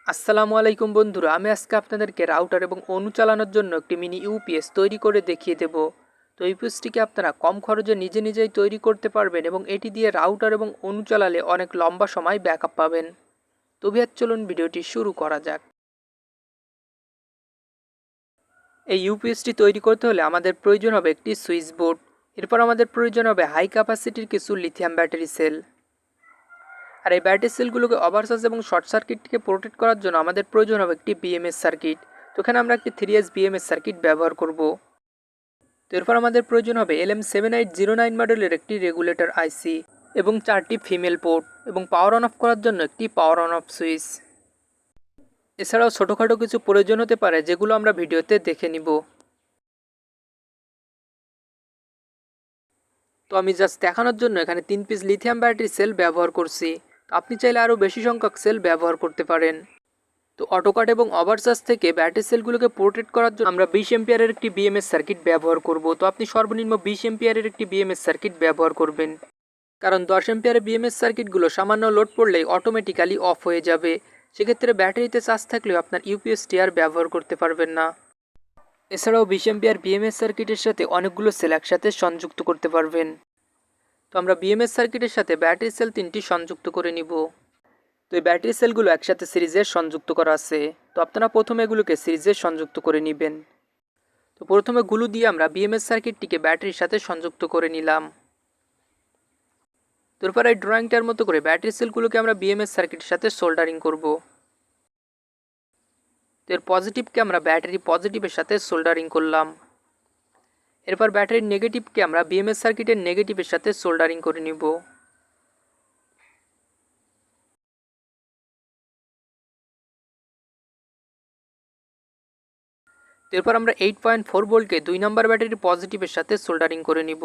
আসসালামু আলাইকুম বন্ধুরা, আমি আজকে আপনাদেরকে রাউটার এবং অণু চালানোর জন্য একটি মিনি ইউপিএস তৈরি করে দেখিয়ে দেব। তো ইউপিএসটিকে আপনারা কম খরচে নিজেই তৈরি করতে পারবেন এবং এটি দিয়ে রাউটার এবং অণু চালালে অনেক লম্বা সময় ব্যাকআপ পাবেন। তো চলুন ভিডিওটি শুরু করা যাক। এই ইউপিএসটি তৈরি করতে হলে আমাদের প্রয়োজন হবে একটি সুইচ বোর্ড। এরপর আমাদের প্রয়োজন হবে হাই ক্যাপাসিটির কিছু লিথিয়াম ব্যাটারি সেল। আর এই ব্যাটারি সেলগুলোকে ওভারচার্জ এবং শর্ট সার্কিট থেকে প্রোটেক্ট করার জন্য আমাদের প্রয়োজন হবে একটি বিএমএস সার্কিট। তো এখানে আমরা একটি 3S বিএমএস সার্কিট ব্যবহার করব। তো এরপর আমাদের প্রয়োজন হবে LM7809 মডেলের একটি রেগুলেটর আইসি এবং 4টি ফিমেল পোর্ট এবং পাওয়ার অন অফ করার জন্য একটি পাওয়ার অন অফ সুইচ। এছাড়াও ছোটোখাটো কিছু প্রয়োজন হতে পারে যেগুলো আমরা ভিডিওতে দেখে নিব। তো আমি জাস্ট দেখানোর জন্য এখানে 3 পিস লিথিয়াম ব্যাটারি সেল ব্যবহার করছি। আপনি চাইলে আরও বেশি সংখ্যক সেল ব্যবহার করতে পারেন। তো অটোকাট এবং ওভারচার্জ থেকে ব্যাটারি সেলগুলোকে প্রোটেক্ট করার জন্য আমরা 20 এম্পিয়ারের একটি বিএমএস সার্কিট ব্যবহার করব। তো আপনি সর্বনিম্ন 20 এম্পিয়ারের একটি বিএমএস সার্কিট ব্যবহার করবেন, কারণ 10 এম্পিয়ারের বিএমএস সার্কিটগুলো সামান্য লোড পড়লেই অটোমেটিক্যালি অফ হয়ে যাবে। সেক্ষেত্রে ব্যাটারিতে চার্জ থাকলেও আপনার ইউপিএসটি আর ব্যবহার করতে পারবেন না। এছাড়াও 20 এম্পিয়ার বিএমএস সার্কিটের সাথে অনেকগুলো সেল একসাথে সংযুক্ত করতে পারবেন। তো আমরা বিএমএস সার্কিটের সাথে ব্যাটারি সেল 3টি সংযুক্ত করে নিব। তো এই ব্যাটারি সেলগুলো একসাথে সিরিজে সংযুক্ত করা আছে। তো আপনারা প্রথমে এগুলোকে সিরিজে সংযুক্ত করে নেবেন। তো প্রথমে গুলো দিয়ে আমরা বিএমএস সার্কিটটিকে ব্যাটারির সাথে সংযুক্ত করে নিলাম। তারপর এই ড্রয়িংটার মতো করে ব্যাটারি সেলগুলোকে আমরা বিএমএস সার্কিটের সাথে সোল্ডারিং করব। তো এর পজিটিভকে আমরা ব্যাটারি পজিটিভের সাথে সোল্ডারিং করলাম। এরপর ব্যাটারির নেগেটিভকে আমরা বিএমএস সার্কিটের নেগেটিভের সাথে সোল্ডারিং করে নিব। এরপর আমরা 8.4 ভোল্টকে 2 নম্বর ব্যাটারির পজিটিভের সাথে সোল্ডারিং করে নিব।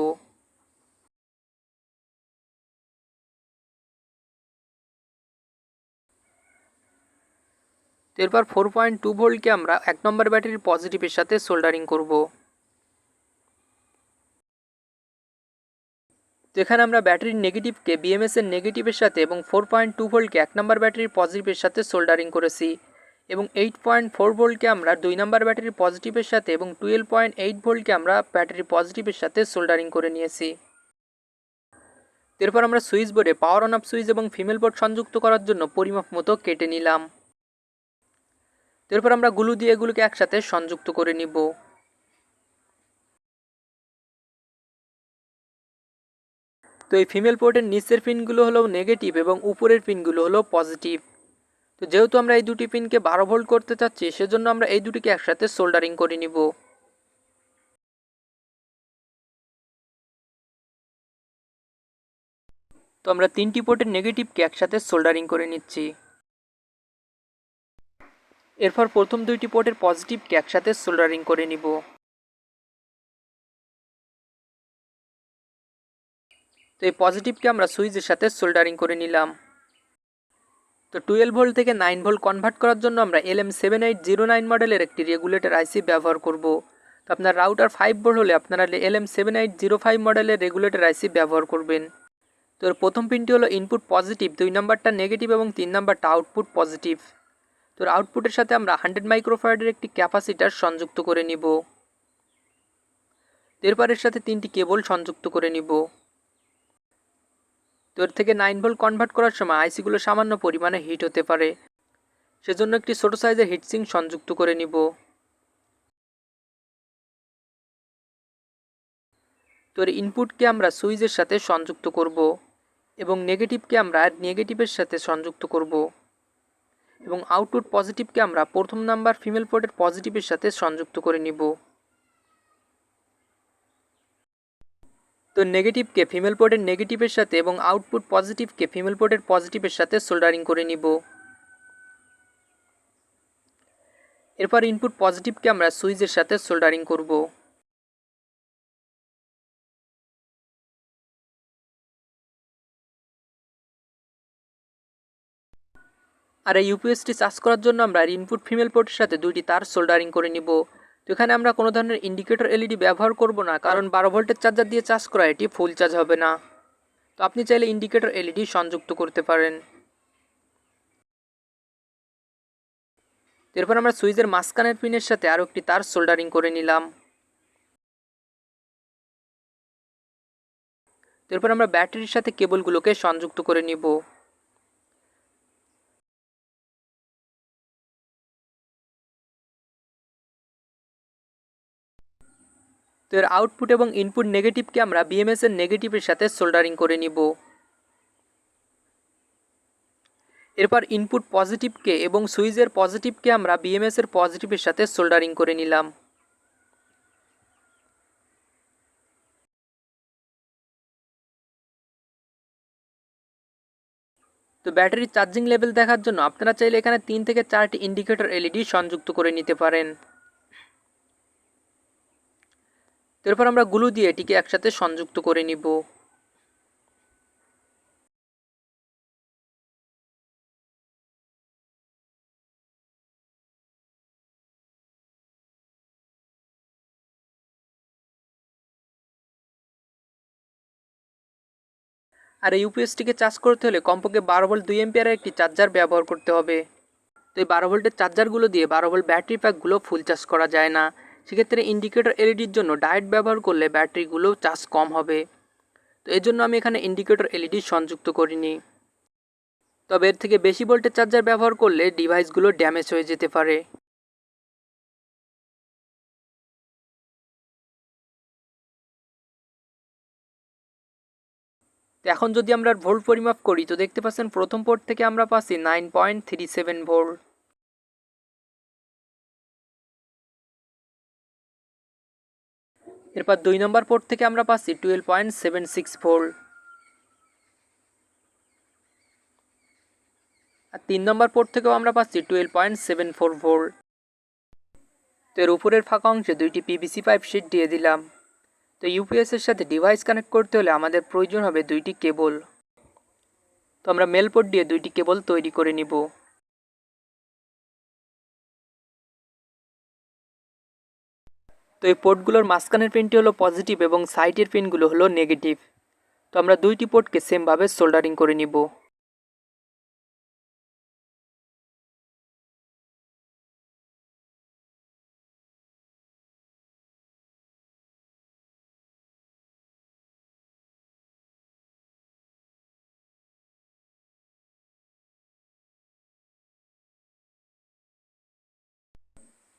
এরপর 4.2 ভোল্টকে আমরা 1 নম্বর ব্যাটারির পজিটিভের সাথে সোল্ডারিং করব। যেখানে আমরা ব্যাটারির নেগেটিভকে বিএমএস এর নেগেটিভের সাথে এবং 4.2 ভোল্টকে 1 নম্বর ব্যাটারির পজিটিভের সাথে সোল্ডারিং করেছি এবং 8.4 ভোল্টকে আমরা 2 নম্বর ব্যাটারির পজিটিভের সাথে এবং 12.8 ভোল্টকে আমরা ব্যাটারির পজিটিভের সাথে সোল্ডারিং করে নিয়েছি। এরপর আমরা সুইচ বোর্ডে পাওয়ার অন অফ সুইচ এবং ফিমেল পোর্ট সংযুক্ত করার জন্য পরিমাপ মতো কেটে নিলাম। এরপর আমরা গ্লু দিয়ে এগুলোকে একসাথে সংযুক্ত করে নিব। তো এই ফিমেল পোর্টের নিচের পিনগুলো হলো নেগেটিভ এবং উপরের পিনগুলো হলো পজিটিভ। তো যেহেতু আমরা এই দুটি পিনকে 12 ভোল্ট করতে চাচ্ছি, সেজন্য আমরা এই দুটিকে একসাথে সোল্ডারিং করে নিব। তো আমরা 3টি পোর্টের নেগেটিভকে একসাথে সোল্ডারিং করে নিচ্ছি। এরপর প্রথম 2টি পোর্টের পজিটিভকে একসাথে সোল্ডারিং করে নিব। তো এই পজিটিভকে আমরা সুইচের সাথে সোল্ডারিং করে নিলাম। তো 12 ভোল্ট থেকে 9 ভোল্ট কনভার্ট করার জন্য আমরা LM7809 মডেলের একটি রেগুলেটর আইসি ব্যবহার করব। তো আপনার রাউটার 5 ভোল্ট হলে আপনারা LM7805 মডেলের রেগুলেটর আইসি ব্যবহার করবেন। তো এর প্রথম পিনটি হলো ইনপুট পজিটিভ, 2 নাম্বারটা নেগেটিভ এবং 3 নাম্বারটা আউটপুট পজিটিভ। তো আউটপুটের সাথে আমরা 100 মাইক্রোফ্যারাডের একটি ক্যাপাসিটার সংযুক্ত করে নিব। এরপর এর সাথে 3টি কেবল সংযুক্ত করে নিব। তো এর থেকে 9 ভোল্ট কনভার্ট করার সময় আইসিগুলো সামান্য পরিমাণে হিট হতে পারে, সেজন্য একটি ছোট সাইজের হিটসিঙ্ক সংযুক্ত করে নিব। তো এর ইনপুটকে আমরা সুইচের সাথে সংযুক্ত করব এবং নেগেটিভকে আমরা নেগেটিভের সাথে সংযুক্ত করব এবং আউটপুট পজিটিভকে আমরা প্রথম নাম্বার ফিমেল পোর্টের পজিটিভের সাথে সংযুক্ত করে নিব। তো নেগেটিভকে ফিমেল পোর্টের নেগেটিভের সাথে এবং আউটপুট পজিটিভকে ফিমেল পোর্টের পজিটিভের সাথে সোল্ডারিং করে নিব। এরপর ইনপুট পজিটিভকে আমরা সুইচের সাথে সোল্ডারিং করব। আর এই ইউপিএসটি চার্জ করার জন্য আমরা ইনপুট ফিমেল পোর্টের সাথে 2টি তার সোল্ডারিং করে নিব। তো এখানে আমরা কোনো ধরনের ইন্ডিকেটর এলইডি ব্যবহার করব না, কারণ 12 ভোল্টের চার্জার দিয়ে চার্জ করা এটি ফুল চার্জ হবে না। তো আপনি চাইলে ইন্ডিকেটর এলইডি সংযুক্ত করতে পারেন। এরপর আমরা সুইচের মাঝখানের পিনের সাথে আরও একটি তার সোল্ডারিং করে নিলাম। এরপর আমরা ব্যাটারির সাথে কেবলগুলোকে সংযুক্ত করে নিব। তো এর আউটপুট এবং ইনপুট নেগেটিভকে আমরা বিএমএস এর নেগেটিভের সাথে সোল্ডারিং করে নিব। এরপর ইনপুট পজিটিভকে এবং সুইচের পজিটিভকে আমরা বিএমএস এর পজিটিভের সাথে সোল্ডারিং করে নিলাম। তো ব্যাটারির চার্জিং লেভেল দেখার জন্য আপনারা চাইলে এখানে 3 থেকে 4টি ইন্ডিকেটর এলইডি সংযুক্ত করে নিতে পারেন। এরপর আমরা গ্লু দিয়ে এটিকে একসাথে সংযুক্ত করে নিব। আর এই ইউপিএসটিকে চার্জ করতে হলে কমপক্ষে 12 ভোল্ট 2 অ্যাম্পিয়ারের একটি চার্জার ব্যবহার করতে হবে। তো এই 12 ভোল্টের চার্জারগুলো দিয়ে 12 ভোল্ট ব্যাটারি প্যাকগুলো ফুল চার্জ করা যায় না। সেক্ষেত্রে ইন্ডিকেটর এলইডির জন্য ডায়েট ব্যবহার করলে ব্যাটারিগুলো চার্জ কম হবে। তো এই জন্য আমি এখানে ইন্ডিকেটর এলইডি সংযুক্ত করিনি। তবে এর থেকে বেশি ভোল্টের চার্জার ব্যবহার করলে ডিভাইসগুলো ড্যামেজ হয়ে যেতে পারে। তো এখন যদি আমরা ভোল্ট পরিমাপ করি তো দেখতে পাচ্ছেন প্রথম পোর্ট থেকে আমরা পাচ্ছি 9.37 ভোল্ট। এরপর 2 নম্বর পোর্ট থেকে আমরা পাচ্ছি 12.76 ভোল্ট। আর 3 নম্বর পোর্ট থেকেও আমরা পাচ্ছি 12.74 ভোল্ট। তো এর উপরের ফাঁকা অংশে 2টি পিভিসি পাইপ শিট দিয়ে দিলাম। তো ইউপিএস এর সাথে ডিভাইস কানেক্ট করতে হলে আমাদের প্রয়োজন হবে 2টি কেবল। তো আমরা মেল পোর্ট দিয়ে 2টি কেবল তৈরি করে নিব। তো এই পোর্টগুলোর মাঝখানের পিনটি হলো পজিটিভ এবং সাইডের পিনগুলো হলো নেগেটিভ। তো আমরা 2টি পোর্টকে সেমভাবে সোল্ডারিং করে নিব।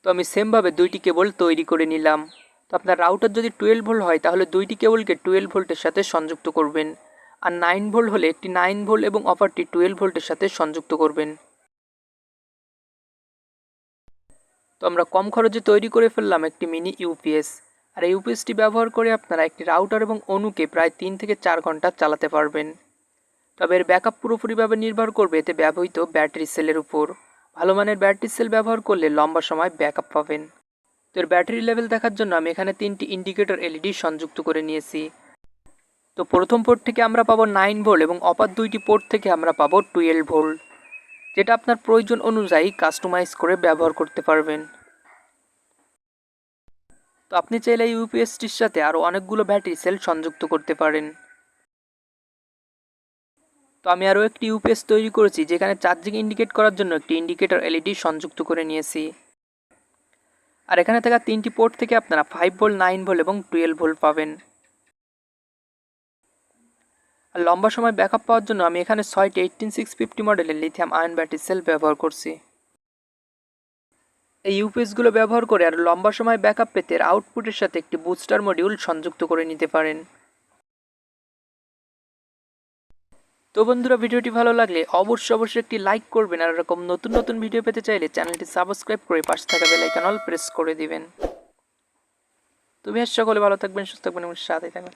তো আমি সেমভাবে 2টি কেবল তৈরি করে নিলাম। তো আপনার রাউটার যদি 12 ভোল্ট হয় তাহলে 2টি কেবলকে 12 ভোল্টের সাথে সংযুক্ত করবেন। আর 9 ভোল্ট হলে একটি 9 ভোল্ট এবং অপরটি 12 ভোল্টের সাথে সংযুক্ত করবেন। তো আমরা কম খরচে তৈরি করে ফেললাম একটি মিনি ইউপিএস। আর এই ইউপিএসটি ব্যবহার করে আপনারা একটি রাউটার এবং অনুকে প্রায় 3 থেকে 4 ঘন্টা চালাতে পারবেন। তবে এর ব্যাকআপ পুরোপুরিভাবে নির্ভর করবে এতে ব্যবহৃত ব্যাটারি সেলের উপর। ভালো মানের ব্যাটারি সেল ব্যবহার করলে লম্বা সময় ব্যাকআপ পাবেন। তো এর ব্যাটারি লেভেল দেখার জন্য আমি এখানে 3টি ইন্ডিকেটর এলইডি সংযুক্ত করে নিয়েছি। তো প্রথম পোর্ট থেকে আমরা পাবো 9 ভোল্ট এবং অপর 2টি পোর্ট থেকে আমরা পাবো 12 ভোল্ট, যেটা আপনার প্রয়োজন অনুযায়ী কাস্টমাইজ করে ব্যবহার করতে পারবেন। তো আপনি চাইলে এই ইউপিএসটির সাথে আরও অনেকগুলো ব্যাটারি সেল সংযুক্ত করতে পারেন। তো আমি আরও একটি ইউপিএস তৈরি করেছি যেখানে চার্জিং ইন্ডিকেট করার জন্য একটি ইন্ডিকেটর এলইডি সংযুক্ত করে নিয়েছি। আর এখানে থাকা 3টি পোর্ট থেকে আপনারা 5 ভোল্ট 9 ভোল্ট এবং 12 ভোল্ট পাবেন। আর লম্বা সময় ব্যাকআপ পাওয়ার জন্য আমি এখানে 6টি 18650 মডেলের লিথিয়াম আয়ন ব্যাটারি সেল ব্যবহার করছি। এই ইউপিএসগুলো ব্যবহার করে আর লম্বা সময় ব্যাকআপ পেতে এর আউটপুটের সাথে একটি বুস্টার মডিউল সংযুক্ত করে নিতে পারেন। তো বন্ধুরা, ভিডিওটি ভালো লাগলে অবশ্যই একটি লাইক করবেন। আর এরকম নতুন নতুন ভিডিও পেতে চাইলে চ্যানেলটি সাবস্ক্রাইব করে পাশে থাকা বেল আইকন অল প্রেস করে দিবেন। তো সকলে ভালো থাকবেন, সুস্থ থাকবেন এবং সাথে থাকবেন।